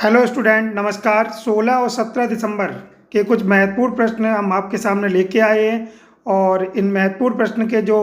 Hello student, नमस्कार। 16 और 17 दिसंबर के कुछ महत्वपूर्ण प्रश्न हम आपके सामने लेके आए हैं और इन महत्वपूर्ण प्रश्न के जो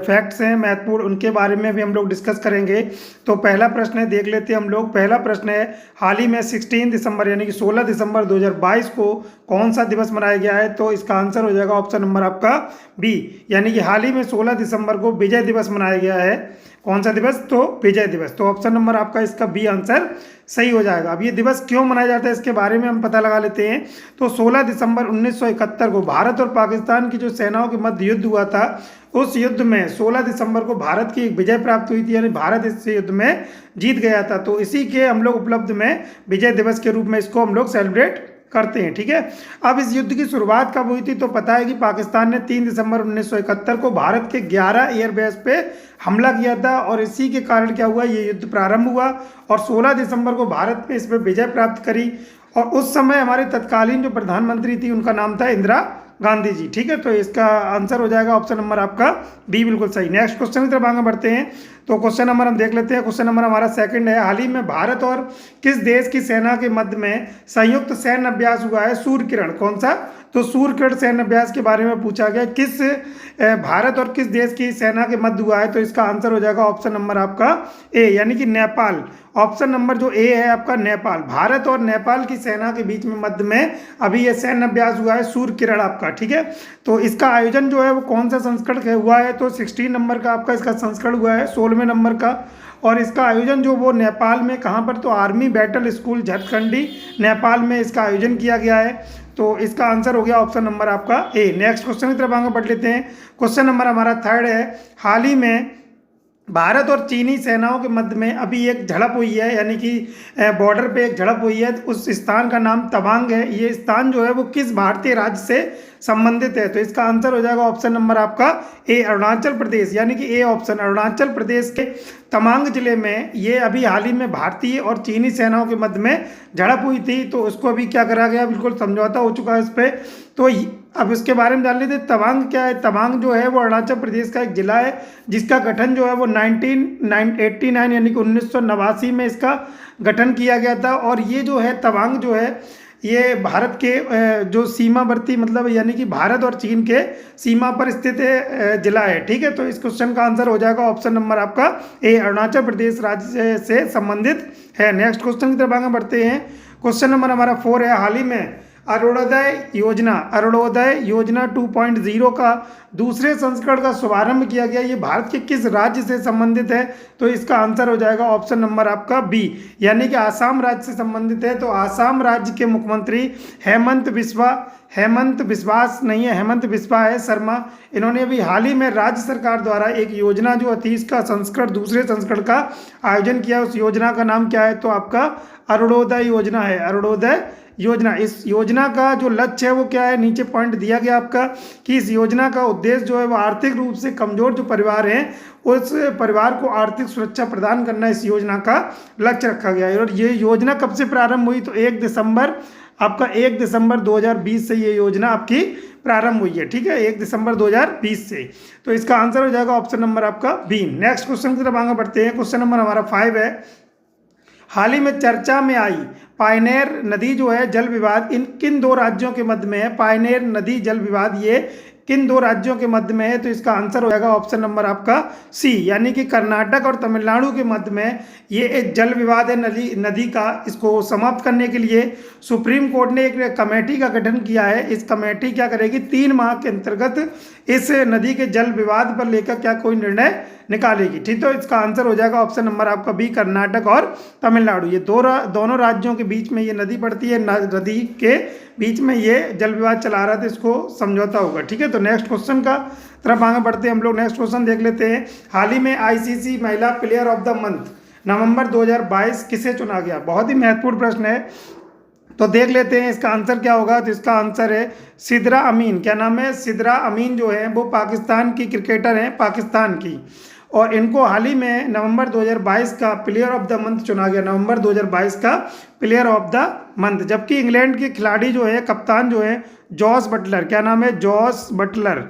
फैक्ट्स हैं महत्वपूर्ण, उनके बारे में भी हम लोग डिस्कस करेंगे। तो पहला प्रश्न है, देख लेते हैं हम लोग। पहला प्रश्न है, हाल ही में 16 दिसंबर यानी कि 16 दिसंबर 2022 को कौन सा दिवस मनाया गया है? तो इसका आंसर हो जाएगा ऑप्शन नंबर आपका बी, यानी कि हाल ही में 16 दिसंबर को विजय दिवस मनाया गया है। कौन सा दिवस? तो विजय दिवस। तो ऑप्शन नंबर आपका इसका बी आंसर सही हो जाएगा। अब ये दिवस क्यों मनाया जाता है इसके बारे में हम पता लगा लेते हैं। तो 16 दिसंबर 1971 को भारत और पाकिस्तान की जो सेनाओं के मध्य युद्ध हुआ था, उस युद्ध में 16 दिसंबर को भारत की एक विजय प्राप्त हुई थी, यानी भारत इस युद्ध में जीत गया था। तो इसी के हम लोग उपलब्ध में विजय दिवस के रूप में इसको हम लोग सेलिब्रेट करते हैं। ठीक है। अब इस युद्ध की शुरुआत कब हुई थी? तो पता है कि पाकिस्तान ने 3 दिसंबर 1971 को भारत के 11 एयरबेस पे हमला किया था और इसी के कारण क्या हुआ, ये युद्ध प्रारंभ हुआ और 16 दिसंबर को भारत ने इस पर विजय प्राप्त करी। और उस समय हमारे तत्कालीन जो प्रधानमंत्री थी उनका नाम था इंदिरा गांधी जी। ठीक है। तो इसका आंसर हो जाएगा ऑप्शन नंबर आपका बी, बिल्कुल सही। नेक्स्ट क्वेश्चन की तरफ आगे बढ़ते हैं। तो क्वेश्चन नंबर हम देख लेते हैं। क्वेश्चन नंबर हमारा सेकंड है, हाल ही में भारत और किस देश की सेना के मध्य में संयुक्त सैन्य अभ्यास हुआ है? सूर्य किरण। कौन सा? तो सूर्य किरण सैन्य अभ्यास के बारे में पूछा गया, किस भारत और किस देश की सेना के मध्य हुआ है? तो इसका आंसर हो जाएगा ऑप्शन नंबर आपका ए, यानी कि नेपाल। ऑप्शन नंबर जो ए है आपका नेपाल। भारत और नेपाल की सेना के बीच में मध्य में अभी ये सैन्य अभ्यास हुआ है, सूर्य किरण आपका। ठीक है। तो इसका आयोजन जो है वो कौन सा संस्करण हुआ है? तो 16 नंबर का आपका इसका संस्करण हुआ है, 16वें नंबर का। और इसका आयोजन जो वो नेपाल में, कहाँ पर? तो आर्मी बैटल स्कूल झरखंडी नेपाल में इसका आयोजन किया गया है। तो इसका आंसर हो गया ऑप्शन नंबर आपका ए। नेक्स्ट क्वेश्चन की तरफ आगे बढ़ लेते हैं। क्वेश्चन नंबर हमारा थर्ड है, हाल ही में भारत और चीनी सेनाओं के मध्य में अभी एक झड़प हुई है, यानी कि बॉर्डर पे एक झड़प हुई है। उस स्थान का नाम तवांग है। ये स्थान जो है वो किस भारतीय राज्य से संबंधित है? तो इसका आंसर हो जाएगा ऑप्शन नंबर आपका ए, अरुणाचल प्रदेश, यानी कि ए ऑप्शन। अरुणाचल प्रदेश के तवांग जिले में ये अभी हाल ही में भारतीय और चीनी सेनाओं के मध्य में झड़प हुई थी। तो उसको अभी क्या करा गया, बिल्कुल समझौता हो चुका है इस पर। तो अब इसके बारे में जान लेते हैं। तवांग क्या है? तवांग जो है वो अरुणाचल प्रदेश का एक जिला है जिसका गठन जो है वो 1989 यानी कि 1989 में इसका गठन किया गया था। और ये जो है तवांग जो है ये भारत के जो सीमावर्ती, मतलब यानी कि भारत और चीन के सीमा पर स्थित जिला है। ठीक है। तो इस क्वेश्चन का आंसर हो जाएगा ऑप्शन नंबर आपका ए, अरुणाचल प्रदेश राज्य से संबंधित है। नेक्स्ट क्वेश्चन की तरफ आगे बढ़ते हैं। क्वेश्चन नंबर हमारा 4 है, हाल ही में अरुणोदय योजना 2.0 का दूसरे संस्करण का शुभारंभ किया गया। ये भारत के किस राज्य से संबंधित है? तो इसका आंसर हो जाएगा ऑप्शन नंबर आपका बी, यानी कि आसाम राज्य से संबंधित है। तो आसाम राज्य के मुख्यमंत्री हेमंत बिस्वा है शर्मा। इन्होंने अभी हाल ही में राज्य सरकार द्वारा एक योजना जो थी, इसका संस्करण, दूसरे संस्करण का आयोजन किया। उस योजना का नाम क्या है? तो आपका अरुणोदय योजना है, अरुणोदय योजना। इस योजना का जो लक्ष्य है वो क्या है? नीचे पॉइंट दिया गया आपका कि इस योजना का उद्देश्य जो है वो आर्थिक रूप से कमजोर जो परिवार हैं उस परिवार को आर्थिक सुरक्षा प्रदान करना इस योजना का लक्ष्य रखा गया है। और ये योजना कब से प्रारंभ हुई? तो 1 दिसंबर 2020 से ये योजना आपकी प्रारंभ हुई है। ठीक है, 1 दिसंबर 2020 से। तो इसका आंसर हो जाएगा ऑप्शन नंबर आपका बी। नेक्स्ट क्वेश्चन की तरफ आगे बढ़ते हैं। क्वेश्चन नंबर हमारा 5 है, हाल ही में चर्चा में आई पायनेर नदी जो है जल विवाद इन किन दो राज्यों के मध्य में है? पायनेर नदी जल विवाद ये किन दो राज्यों के मध्य में है? तो इसका आंसर हो जाएगा ऑप्शन नंबर आपका सी, यानी कि कर्नाटक और तमिलनाडु के मध्य में ये एक जल विवाद है नदी का। इसको समाप्त करने के लिए सुप्रीम कोर्ट ने एक कमेटी का गठन किया है। इस कमेटी क्या करेगी? 3 माह के अंतर्गत इस नदी के जल विवाद पर लेकर क्या कोई निर्णय निकालेगी। ठीक, तो इसका आंसर हो जाएगा ऑप्शन नंबर आपका बी, कर्नाटक और तमिलनाडु। ये दोनों राज्यों के बीच में ये नदी पड़ती है, नदी के बीच में ये जल विवाद चला रहा था, इसको समझौता होगा। ठीक है। तो नेक्स्ट क्वेश्चन का तरफ आगे बढ़ते हैं हम लोग। नेक्स्ट क्वेश्चन देख लेते हैं, हाल ही में आईसीसी महिला प्लेयर ऑफ द मंथ नवंबर 2022 किसे चुना गया? बहुत ही महत्वपूर्ण प्रश्न है, तो देख लेते हैं इसका आंसर क्या होगा। तो इसका आंसर है सिद्रा अमीन। क्या नाम है? सिद्रा अमीन जो है वो पाकिस्तान की क्रिकेटर हैं, पाकिस्तान की। और इनको हाल ही में नवंबर 2022 का प्लेयर ऑफ द मंथ चुना गया, नवंबर 2022 का प्लेयर ऑफ द मंथ। जबकि इंग्लैंड के खिलाड़ी जो है, कप्तान जो है जॉस बटलर, क्या नाम है? Jos Buttler.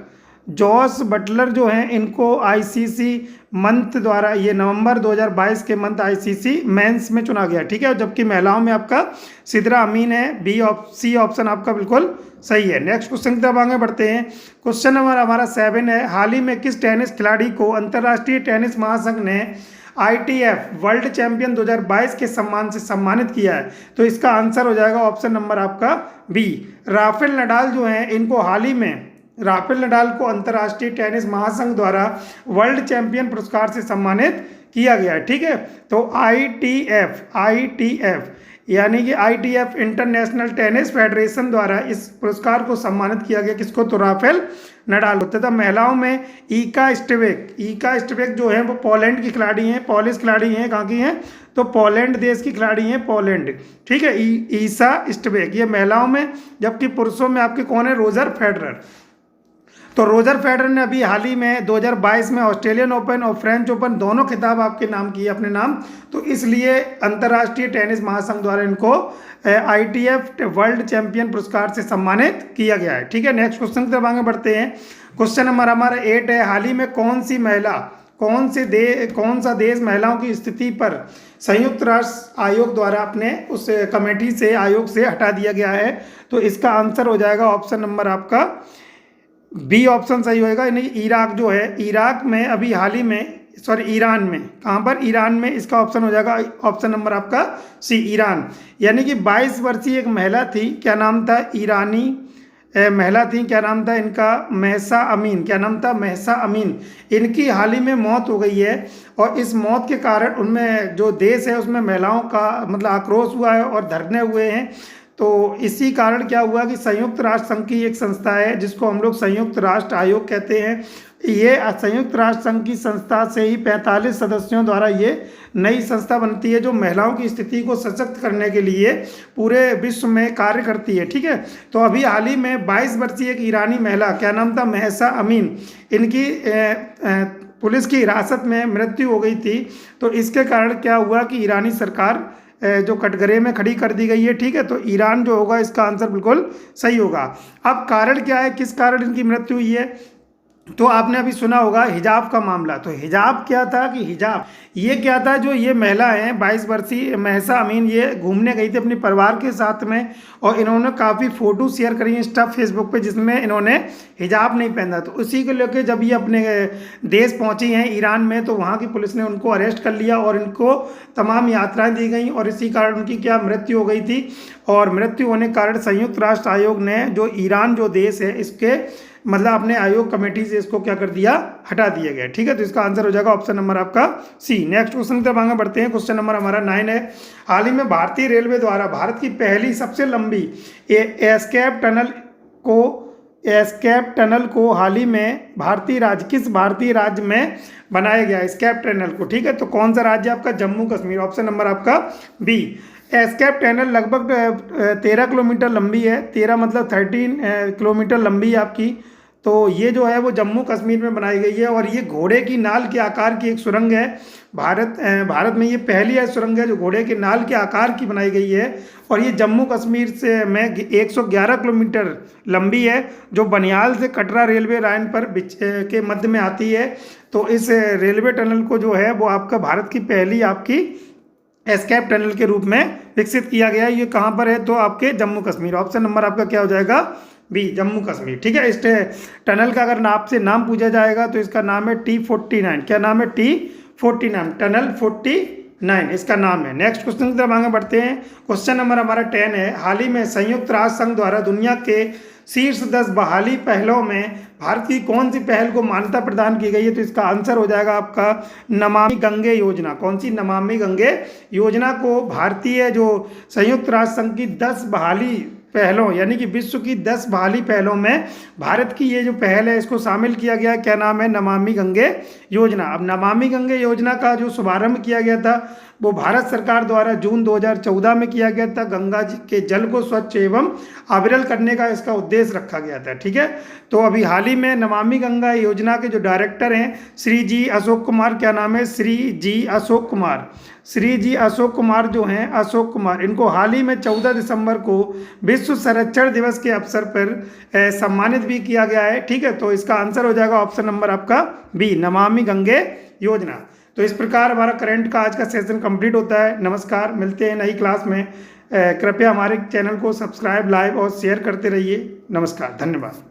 जॉस बटलर जो हैं इनको आईसीसी मंथ द्वारा ये नवंबर 2022 के मंथ आईसीसी मेंस में चुना गया, ठीक है। जबकि महिलाओं में आपका सिद्रा अमीन है, सी ऑप्शन आपका बिल्कुल सही है। नेक्स्ट क्वेश्चन की तरफ आगे बढ़ते हैं। क्वेश्चन नंबर हमारा 7 है, हाल ही में किस टेनिस खिलाड़ी को अंतर्राष्ट्रीय टेनिस महासंघ ने ITF वर्ल्ड चैंपियन 2022 के सम्मान से सम्मानित किया है? तो इसका आंसर हो जाएगा ऑप्शन नंबर आपका बी, राफेल नडाल जो हैं इनको हाल ही में राफेल नडाल को अंतर्राष्ट्रीय टेनिस महासंघ द्वारा वर्ल्ड चैंपियन पुरस्कार से सम्मानित किया गया है, ठीक है। तो ITF यानी कि ITF इंटरनेशनल टेनिस फेडरेशन द्वारा इस पुरस्कार को सम्मानित किया गया, किसको? तो राफेल नडाल होते थे। महिलाओं में ईका स्टेवेक जो है वो पोलैंड की खिलाड़ी हैं, पॉलिश खिलाड़ी हैं। कहाँ की हैं? तो पोलैंड देश की खिलाड़ी हैं, पोलैंड, ठीक है। ईसा स्टेवेक ये महिलाओं में, जबकि पुरुषों में आपके कौन है? Roger Federer. तो रोजर फेडरर ने अभी हाल ही में 2022 में ऑस्ट्रेलियन ओपन और फ्रेंच ओपन दोनों खिताब आपके नाम किए अपने नाम, तो इसलिए अंतर्राष्ट्रीय टेनिस महासंघ द्वारा इनको ITF वर्ल्ड चैंपियन पुरस्कार से सम्मानित किया गया है, ठीक है। नेक्स्ट क्वेश्चन की तरफ आगे बढ़ते हैं। क्वेश्चन नंबर हमारा 8 है, हाल ही में कौन सा देश महिलाओं की स्थिति पर संयुक्त राष्ट्र आयोग द्वारा अपने उस कमेटी से, आयोग से हटा दिया गया है? तो इसका आंसर हो जाएगा ऑप्शन नंबर आपका बी ऑप्शन सही होएगा। यानी इराक जो है, इराक में अभी हाल ही में, सॉरी ईरान में, कहाँ पर? ईरान में। इसका ऑप्शन हो जाएगा ऑप्शन नंबर आपका सी, ईरान। यानी कि 22 वर्षीय एक महिला थी, क्या नाम था? ईरानी महिला थी, क्या नाम था इनका? महसा अमीन। क्या नाम था? महसा अमीन। इनकी हाल ही में मौत हो गई है और इस मौत के कारण उनमें जो देश है उसमें महिलाओं का मतलब आक्रोश हुआ है और धरने हुए हैं। तो इसी कारण क्या हुआ कि संयुक्त राष्ट्र संघ की एक संस्था है जिसको हम लोग संयुक्त राष्ट्र आयोग कहते हैं। ये संयुक्त राष्ट्र संघ की संस्था से ही 45 सदस्यों द्वारा ये नई संस्था बनती है जो महिलाओं की स्थिति को सशक्त करने के लिए पूरे विश्व में कार्य करती है, ठीक है। तो अभी हाल ही में 22 वर्षीय एक ईरानी महिला, क्या नाम था? महसा अमीन, इनकी पुलिस की हिरासत में मृत्यु हो गई थी। तो इसके कारण क्या हुआ कि ईरानी सरकार जो कटघरे में खड़ी कर दी गई है, ठीक है। तो ईरान जो होगा इसका आंसर बिल्कुल सही होगा। अब कारण क्या है, किस कारण इनकी मृत्यु हुई है? तो आपने अभी सुना होगा हिजाब का मामला। तो हिजाब क्या था कि हिजाब ये क्या था, जो ये महिला है 22 वर्षीय महसा अमीन, ये घूमने गई थी अपने परिवार के साथ में और इन्होंने काफ़ी फ़ोटो शेयर करी इंस्टा फेसबुक पे जिसमें इन्होंने हिजाब नहीं पहना। तो उसी को लेकर जब ये अपने देश पहुंची हैं ईरान में, तो वहाँ की पुलिस ने उनको अरेस्ट कर लिया और इनको तमाम यात्राएं दी गई और इसी कारण उनकी क्या मृत्यु हो गई थी। और मृत्यु होने के कारण संयुक्त राष्ट्र आयोग ने जो ईरान जो देश है इसके मतलब अपने आयोग कमेटी से इसको क्या कर दिया? हटा दिया गया, ठीक है। तो इसका आंसर हो जाएगा ऑप्शन नंबर आपका सी। नेक्स्ट क्वेश्चन की तरफ आगे बढ़ते हैं। क्वेश्चन नंबर हमारा 9 है, हाल ही में भारतीय रेलवे द्वारा भारत की पहली सबसे लंबी एस्केप टनल को हाल ही में किस भारतीय राज्य में बनाया गया? एस्केप टनल को, ठीक है। तो कौन सा राज्य आपका? जम्मू कश्मीर। ऑप्शन नंबर आपका बी। एस्केप टनल लगभग 13 किलोमीटर लंबी है, 13 मतलब 13 किलोमीटर लंबी है आपकी। तो ये जो है वो जम्मू कश्मीर में बनाई गई है और ये घोड़े की नाल के आकार की एक सुरंग है। भारत में ये पहली है सुरंग है जो घोड़े के नाल के आकार की बनाई गई है और ये जम्मू कश्मीर से में 111 किलोमीटर लंबी है, जो बनिहाल से कटरा रेलवे लाइन पर के मध्य में आती है। तो इस रेलवे टनल को जो है वो आपका भारत की पहली आपकी एस्केप टनल के रूप में विकसित किया गया है। ये कहाँ पर है? तो आपके जम्मू कश्मीर। ऑप्शन नंबर आपका क्या हो जाएगा? बी, जम्मू कश्मीर, ठीक है। इस टनल का अगर आपसे नाम पूछा जाएगा तो इसका नाम है T49। क्या नाम है? T49, टनल 49 इसका नाम है। नेक्स्ट क्वेश्चन की तरफ आगे बढ़ते हैं। क्वेश्चन नंबर हमारा 10 है, हाल ही में संयुक्त राष्ट्र संघ द्वारा दुनिया के शीर्ष 10 बहाली पहलों में भारत की कौन सी पहल को मान्यता प्रदान की गई है? तो इसका आंसर हो जाएगा आपका नमामि गंगे योजना। कौन सी? नमामि गंगे योजना को भारतीय जो संयुक्त राष्ट्र संघ की 10 बहाली पहलों यानी कि विश्व की 10 बहाली पहलों में भारत की ये जो पहल है इसको शामिल किया गया। क्या नाम है? नमामि गंगे योजना। अब नमामि गंगे योजना का जो शुभारंभ किया गया था वो भारत सरकार द्वारा जून 2014 में किया गया था। गंगा जी के जल को स्वच्छ एवं अविरल करने का इसका उद्देश्य रखा गया था। ठीक है, तो अभी हाल ही में नमामि गंगा योजना के जो डायरेक्टर हैं श्री जी अशोक कुमार, क्या नाम है, श्री जी अशोक कुमार, श्री जी अशोक कुमार जो हैं, अशोक कुमार, इनको हाल ही में 14 दिसंबर को विश्व संरक्षण दिवस के अवसर पर सम्मानित भी किया गया है। ठीक है, तो इसका आंसर हो जाएगा ऑप्शन नंबर आपका बी, नमामि गंगे योजना। तो इस प्रकार हमारा करंट का आज का सेशन कंप्लीट होता है। नमस्कार, मिलते हैं नई क्लास में। कृपया हमारे चैनल को सब्सक्राइब, लाइक और शेयर करते रहिए। नमस्कार, धन्यवाद।